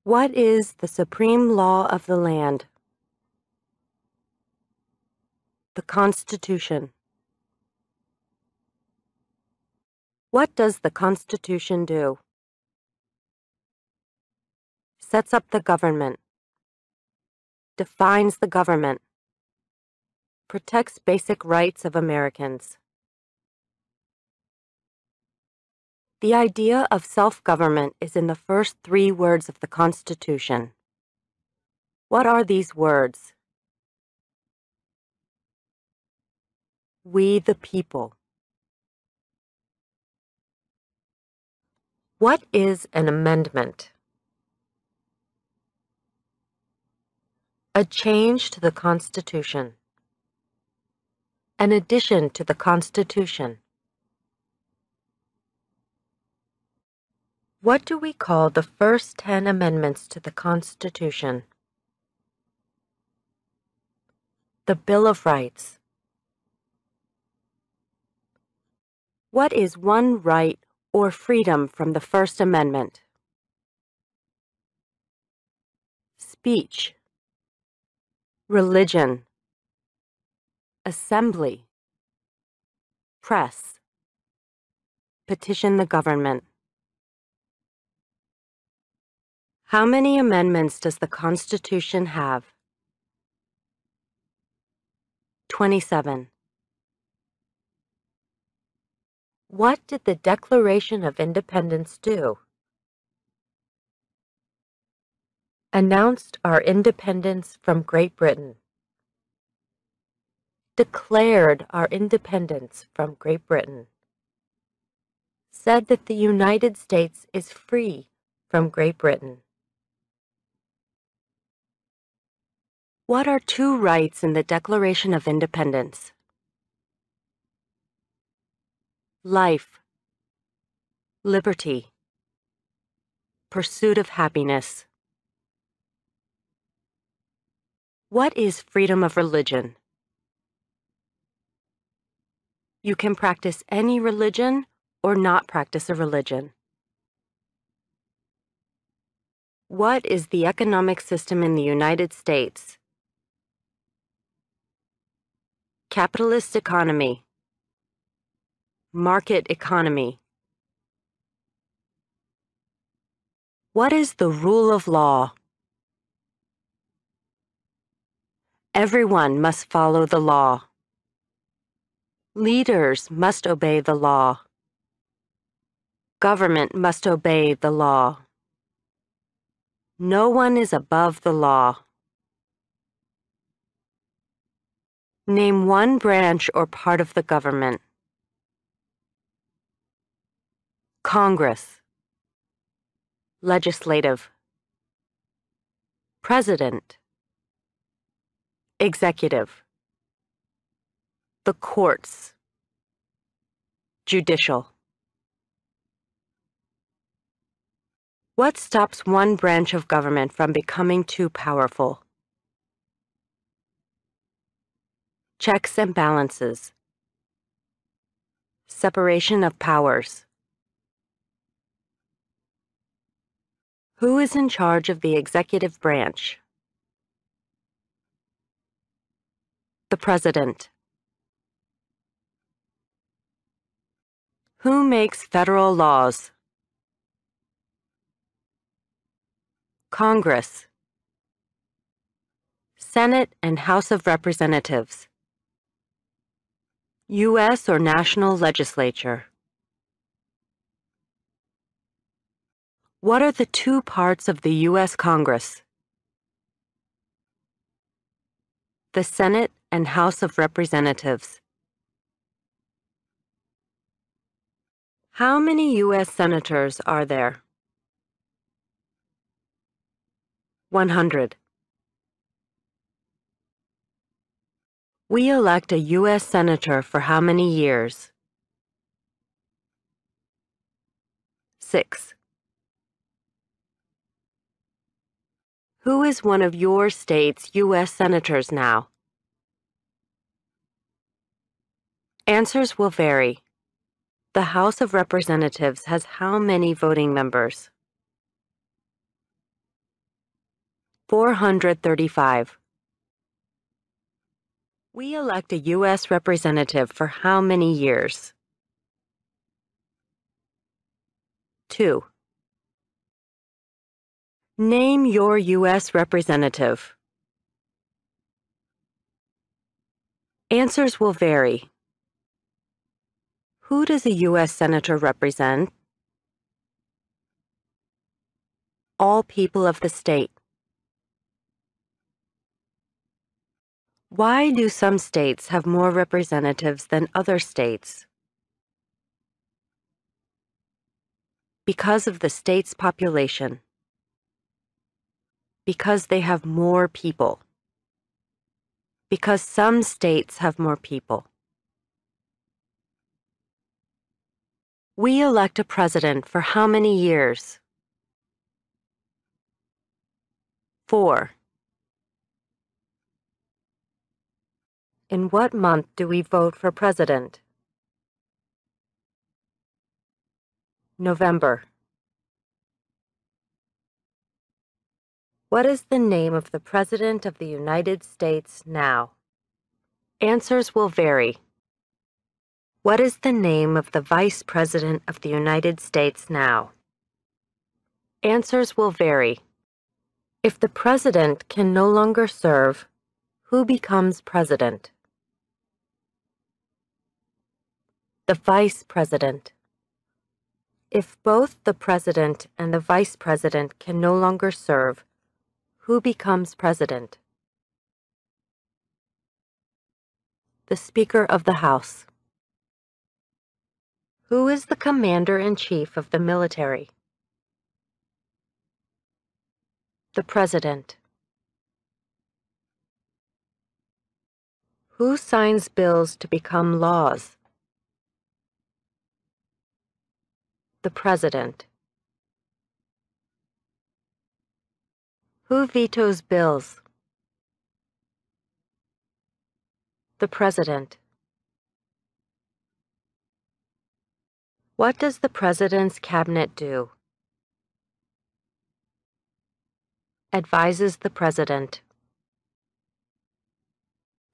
What is the supreme law of the land? The Constitution. What does the Constitution do? Sets up the government. Defines the government. Protects basic rights of Americans. The idea of self-government is in the first 3 words of the Constitution. What are these words? We the people. What is an amendment? A change to the Constitution. An addition to the Constitution. What do we call the first 10 amendments to the Constitution? The Bill of Rights. What is one right or freedom from the First Amendment? Speech. Religion. Assembly. Press. Petition the government. How many amendments does the Constitution have? 27. What did the Declaration of Independence do? Announced our independence from Great Britain. Declared our independence from Great Britain. Said that the United States is free from Great Britain. What are 2 rights in the Declaration of Independence? Life, liberty, pursuit of happiness. What is freedom of religion? You can practice any religion or not practice a religion. What is the economic system in the United States? Capitalist economy. Market economy. What is the rule of law? Everyone must follow the law. Leaders must obey the law. Government must obey the law. No one is above the law. Name one branch or part of the government. Congress. Legislative. President. Executive. The courts. Judicial. What stops one branch of government from becoming too powerful? Checks and balances. Separation of powers. Who is in charge of the executive branch? The President. Who makes federal laws? Congress. Senate and House of Representatives. U.S. or national legislature. What are the 2 parts of the U.S. Congress? The Senate and House of Representatives. How many U.S. senators are there? 100. We elect a U.S. senator for how many years? 6. Who is one of your state's U.S. senators now? Answers will vary. The House of Representatives has how many voting members? 435. We elect a U.S. representative for how many years? 2. Name your U.S. representative. Answers will vary. Who does a U.S. Senator represent? All people of the state. Why do some states have more representatives than other states? Because of the state's population. Because they have more people. Because some states have more people. We elect a president for how many years? 4. In what month do we vote for president? November. What is the name of the President of the United States now? Answers will vary. What is the name of the Vice President of the United States now? Answers will vary. If the President can no longer serve, who becomes President? The Vice President. If both the President and the Vice President can no longer serve, who becomes President? The Speaker of the House. Who is the Commander-in-Chief of the military? The President. Who signs bills to become laws? The President. Who vetoes bills? The President. What does the President's cabinet do? Advises the President.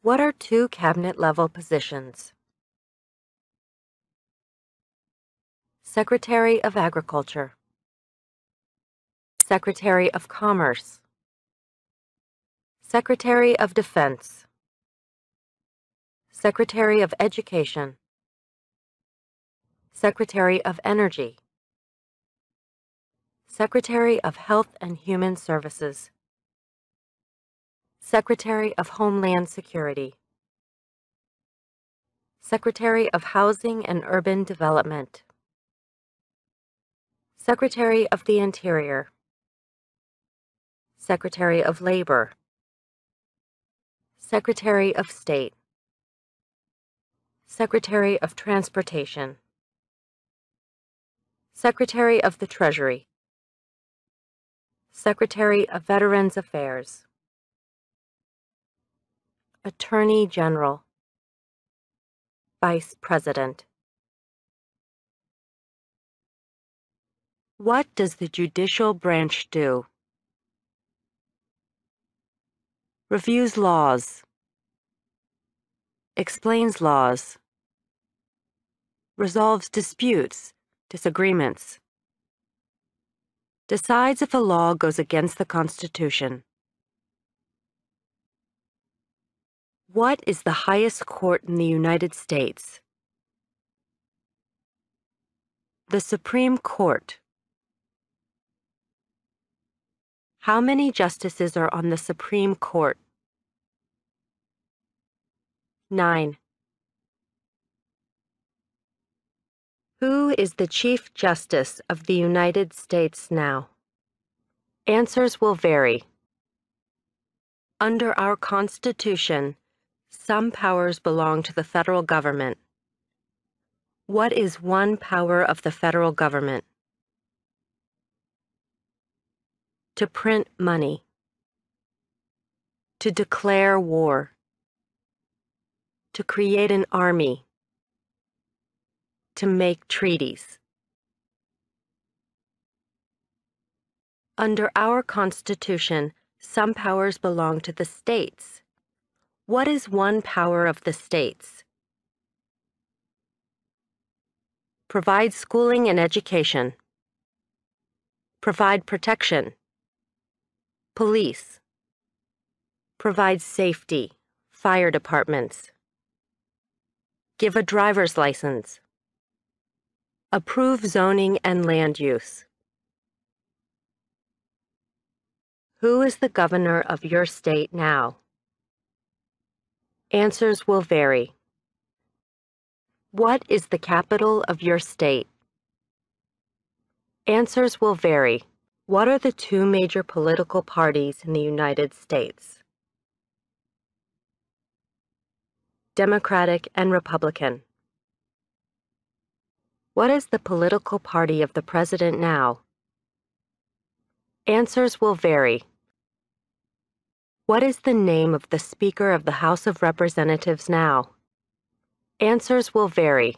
What are two cabinet-level positions? Secretary of Agriculture. Secretary of Commerce. Secretary of Defense. Secretary of Education. Secretary of Energy. Secretary of Health and Human Services. Secretary of Homeland Security. Secretary of Housing and Urban Development. Secretary of the Interior. Secretary of Labor. Secretary of State. Secretary of Transportation. Secretary of the Treasury. Secretary of Veterans Affairs. Attorney General. Vice President. What does the judicial branch do? Reviews laws. Explains laws. Resolves disputes, disagreements. Decides if a law goes against the Constitution. What is the highest court in the United States? The Supreme Court. How many justices are on the Supreme Court? 9. Who is the Chief Justice of the United States now? Answers will vary. Under our Constitution, some powers belong to the federal government. What is one power of the federal government? To print money. To declare war. To create an army. To make treaties. Under our Constitution, Some powers belong to the states. What is one power of the states? Provide schooling and education. Provide protection. Police. Provide safety. Fire departments. Give a driver's license. Approve zoning and land use. Who is the governor of your state now? Answers will vary. What is the capital of your state? Answers will vary. What are the two major political parties in the United States? Democratic and Republican. What is the political party of the president now? Answers will vary. What is the name of the Speaker of the House of Representatives now? Answers will vary.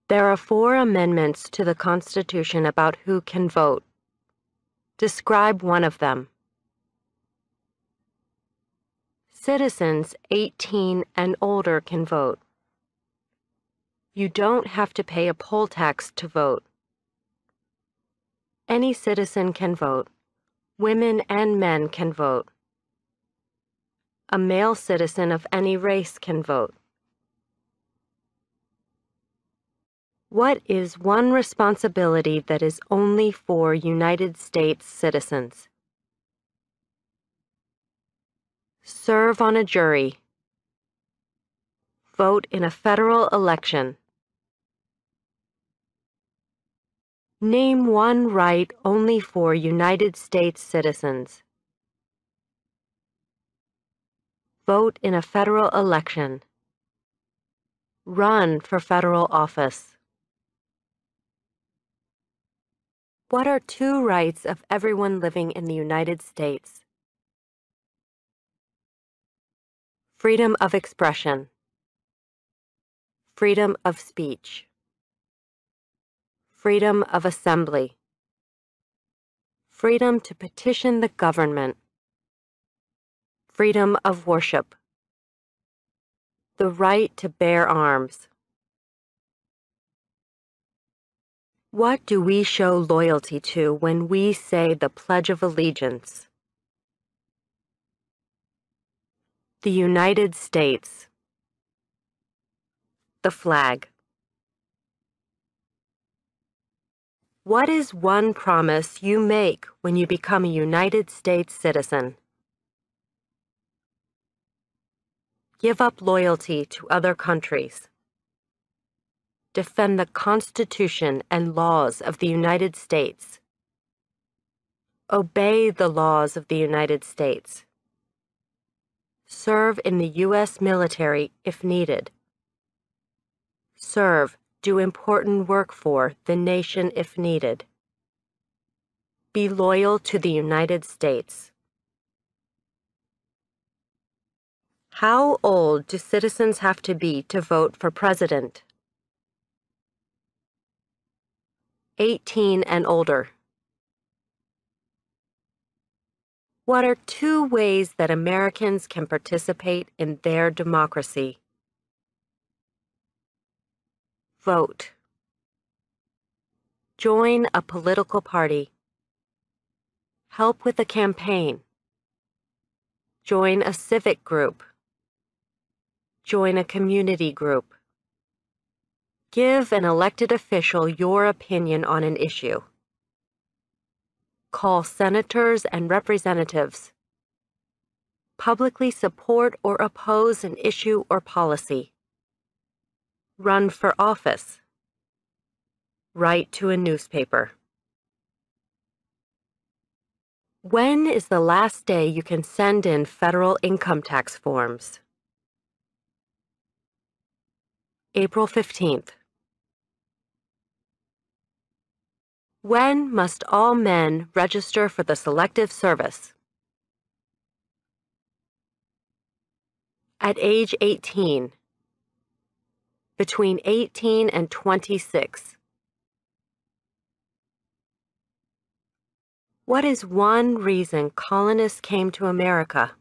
There are 4 amendments to the Constitution about who can vote. Describe one of them. Citizens 18 and older can vote. You don't have to pay a poll tax to vote. Any citizen can vote. Women and men can vote. A male citizen of any race can vote. What is one responsibility that is only for United States citizens? Serve on a jury. Vote in a federal election. Name one right only for United States citizens. Vote in a federal election. Run for federal office. What are 2 rights of everyone living in the United States? Freedom of expression. Freedom of speech. Freedom of assembly. Freedom to petition the government. Freedom of worship. The right to bear arms. What do we show loyalty to when we say the Pledge of Allegiance? The United States. The flag. What is one promise you make when you become a United States citizen? Give up loyalty to other countries. Defend the Constitution and laws of the United States. Obey the laws of the United States. Serve in the U.S. military if needed. Serve, do important work for the nation if needed. Be loyal to the United States. How old do citizens have to be to vote for president? 18 and older. What are 2 ways that Americans can participate in their democracy? Vote. Join a political party. Help with a campaign. Join a civic group. Join a community group. Give an elected official your opinion on an issue. Call senators and representatives. Publicly support or oppose an issue or policy. Run for office. Write to a newspaper. When is the last day you can send in federal income tax forms? April 15th. When must all men register for the Selective Service? At age 18. Between 18 and 26. What is one reason colonists came to America?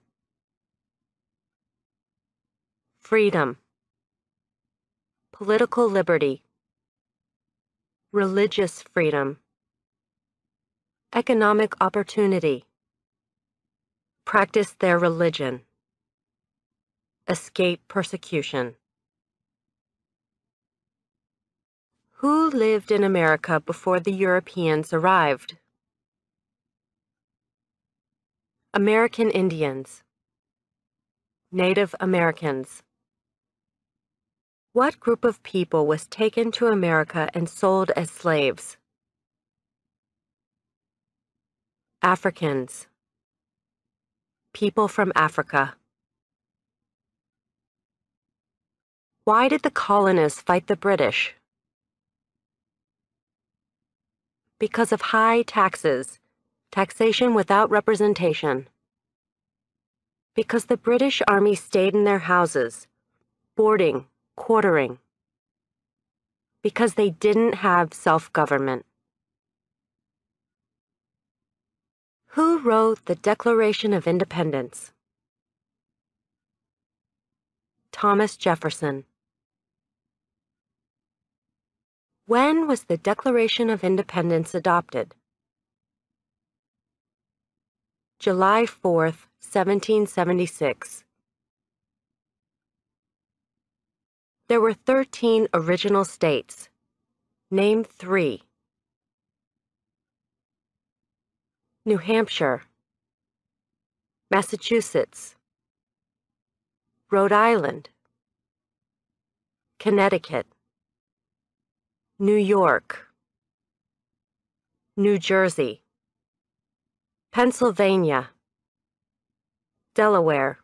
Freedom, political liberty, religious freedom, economic opportunity, practice their religion, escape persecution. Who lived in America before the Europeans arrived? American Indians, Native Americans. What group of people was taken to America and sold as slaves? Africans, people from Africa. Why did the colonists fight the British? Because of high taxes, taxation without representation. Because the British Army stayed in their houses, boarding, quartering. Because they didn't have self-government. Who wrote the Declaration of Independence? Thomas Jefferson. When was the Declaration of Independence adopted? July 4th, 1776. There were 13 original states. Name 3. New Hampshire, Massachusetts, Rhode Island, Connecticut, New York, New Jersey, Pennsylvania, Delaware,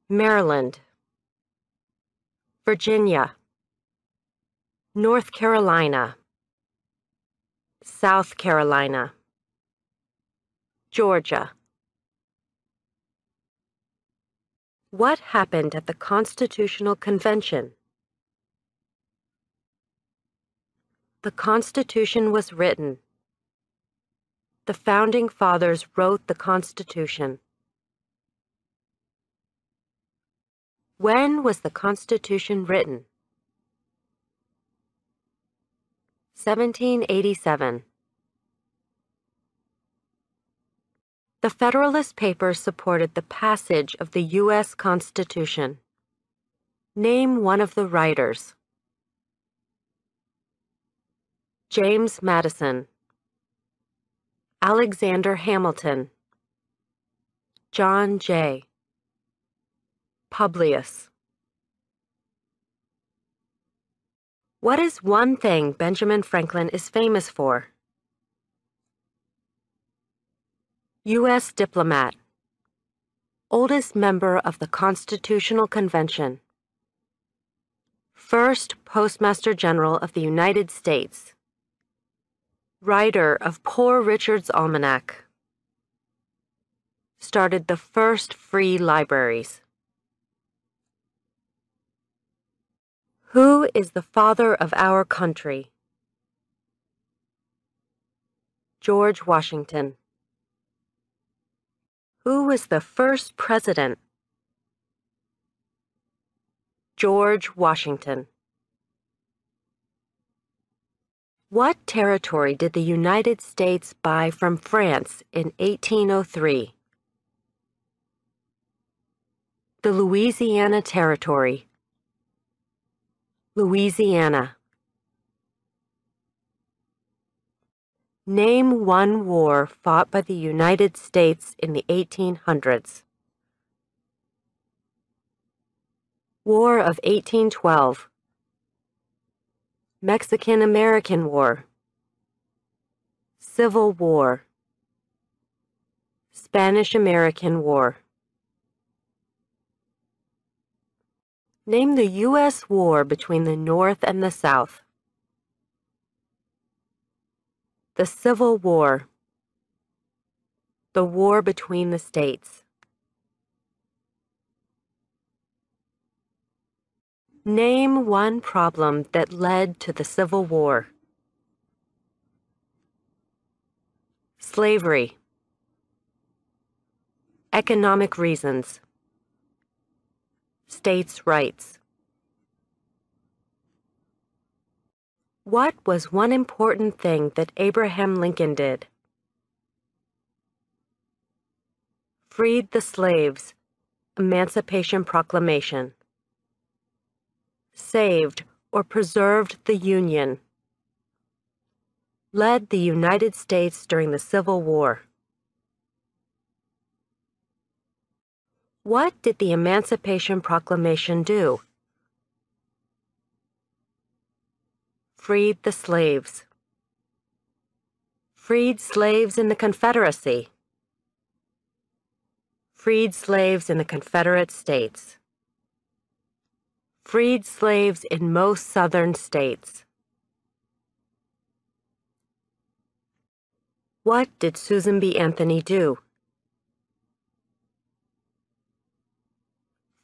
Maryland, Virginia, North Carolina, South Carolina, Georgia. What happened at the Constitutional Convention? The Constitution was written. The Founding Fathers wrote the Constitution. When was the Constitution written? 1787. The Federalist Papers supported the passage of the U.S. Constitution. Name one of the writers. James Madison, Alexander Hamilton, John Jay, Publius. What is one thing Benjamin Franklin is famous for? U.S. diplomat, oldest member of the Constitutional Convention, first Postmaster General of the United States, writer of Poor Richard's Almanac, started the first free libraries. Who is the father of our country? George Washington. Who was the first president? George Washington. What territory did the United States buy from France in 1803? The Louisiana Territory. Louisiana. Name one war fought by the United States in the 1800s. War of 1812. Mexican-American War. Civil War. Spanish-American War. Name the U.S. war between the North and the South. The Civil War. The war between the states. Name one problem that led to the Civil War. Slavery. Economic reasons. States' rights. What was one important thing that Abraham Lincoln did? Freed the slaves. Emancipation Proclamation. Saved or preserved the Union. Led the United States during the Civil War. What did the Emancipation Proclamation do? Freed the slaves. Freed slaves in the Confederacy. Freed slaves in the Confederate States. Freed slaves in most southern states. What did Susan B. Anthony do?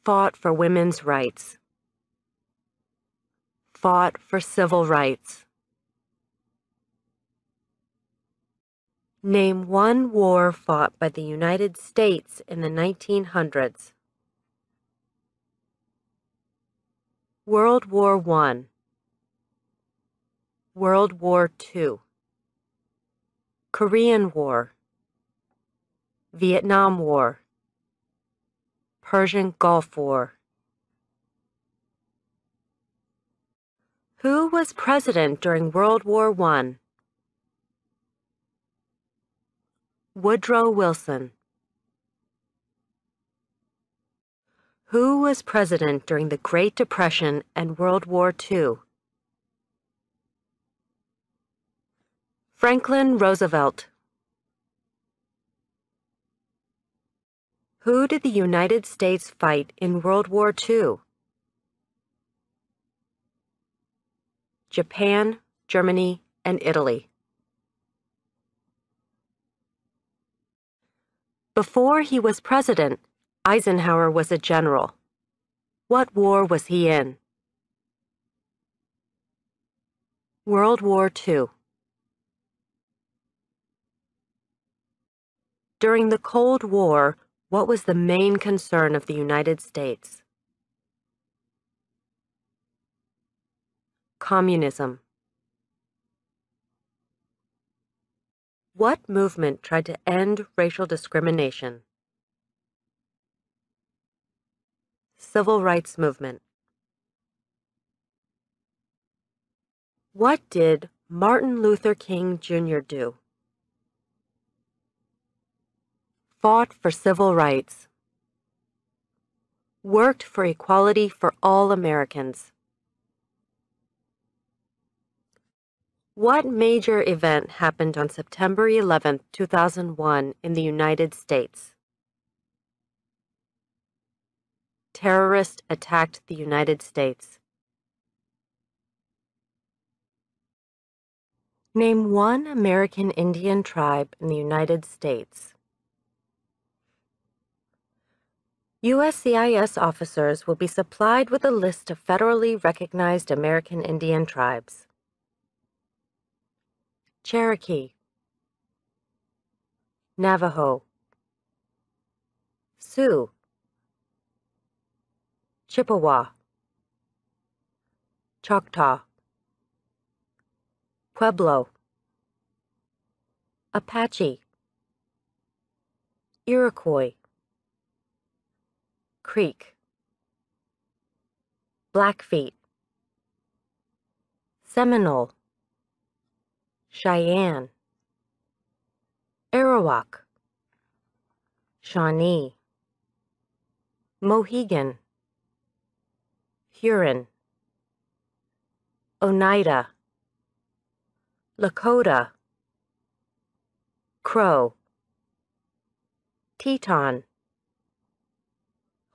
Fought for women's rights. Fought for civil rights. Name one war fought by the United States in the 1900s. World War I. World War II. Korean War. Vietnam War. Persian Gulf War. Who was president during World War I? Woodrow Wilson. Who was president during the Great Depression and World War II? Franklin Roosevelt. Who did the United States fight in World War II? Japan, Germany, and Italy. Before he was president, Eisenhower was a general. What war was he in? World War II. During the Cold War, what was the main concern of the United States? Communism. What movement tried to end racial discrimination? Civil Rights Movement. What did Martin Luther King Jr. do? Fought for civil rights. Worked for equality for all Americans. What major event happened on September 11, 2001 in the United States? Terrorists attacked the United States. Name one American Indian tribe in the United States. USCIS officers will be supplied with a list of federally recognized American Indian tribes. Cherokee, Navajo, Sioux, Chippewa, Choctaw, Pueblo, Apache, Iroquois, Creek, Blackfeet, Seminole, Cheyenne, Arawak, Shawnee, Mohegan, Huron, Oneida, Lakota, Crow, Teton,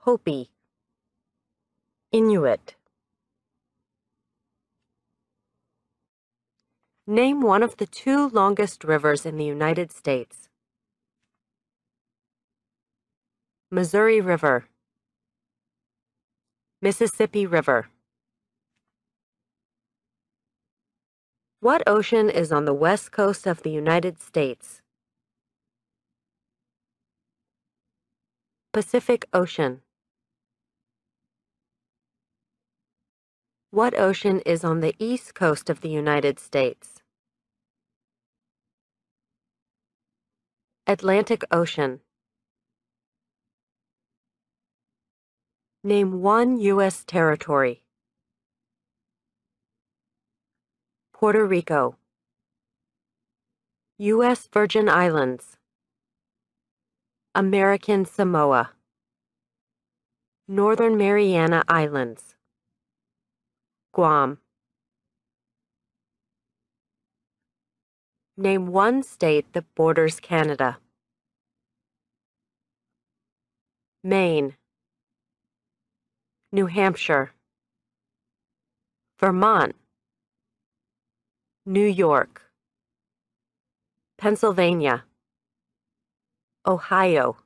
Hopi, Inuit. Name one of the two longest rivers in the United States. Missouri River, Mississippi River. What ocean is on the west coast of the United States? Pacific Ocean. What ocean is on the east coast of the United States? Atlantic Ocean. Name one U.S. territory. Puerto Rico. U.S. Virgin Islands. American Samoa. Northern Mariana Islands. Guam. Name one state that borders Canada. Maine. New Hampshire. Vermont. New York. Pennsylvania. Ohio.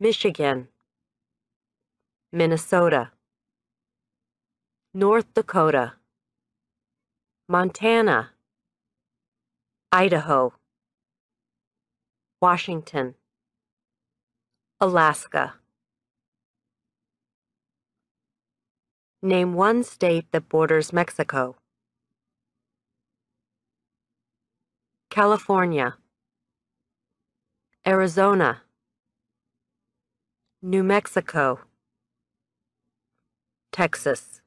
Michigan. Minnesota. North Dakota. Montana. Idaho. Washington. Alaska. Name one state that borders Mexico. California. Arizona. New Mexico. Texas.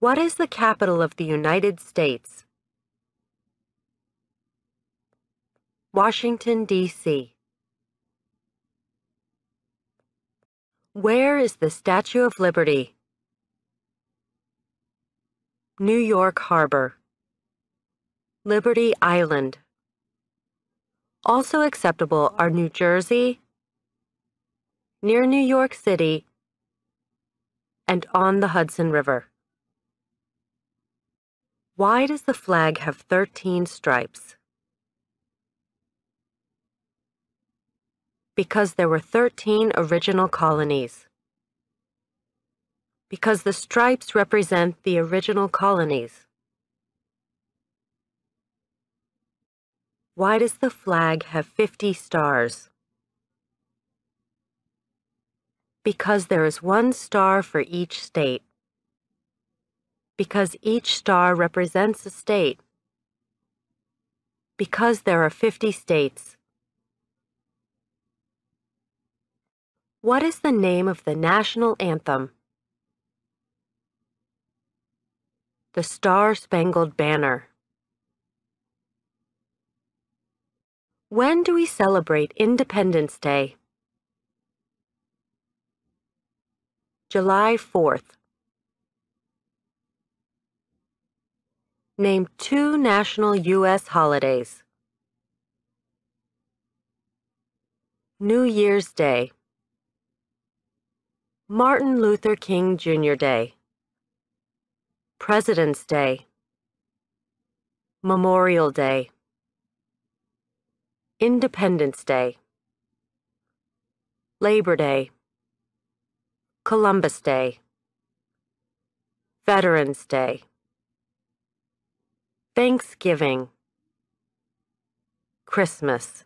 What is the capital of the United States? Washington, D.C. Where is the Statue of Liberty? New York Harbor. Liberty Island. Also acceptable are New Jersey, near New York City, and on the Hudson River. Why does the flag have 13 stripes? Because there were 13 original colonies. Because the stripes represent the original colonies. Why does the flag have 50 stars? Because there is one star for each state. Because each star represents a state. Because there are 50 states. What is the name of the national anthem? The Star-Spangled Banner. When do we celebrate Independence Day? July 4th. Name two national U.S. holidays. New Year's Day. Martin Luther King Jr. Day. President's Day. Memorial Day. Independence Day. Labor Day. Columbus Day. Veterans Day. Thanksgiving. Christmas.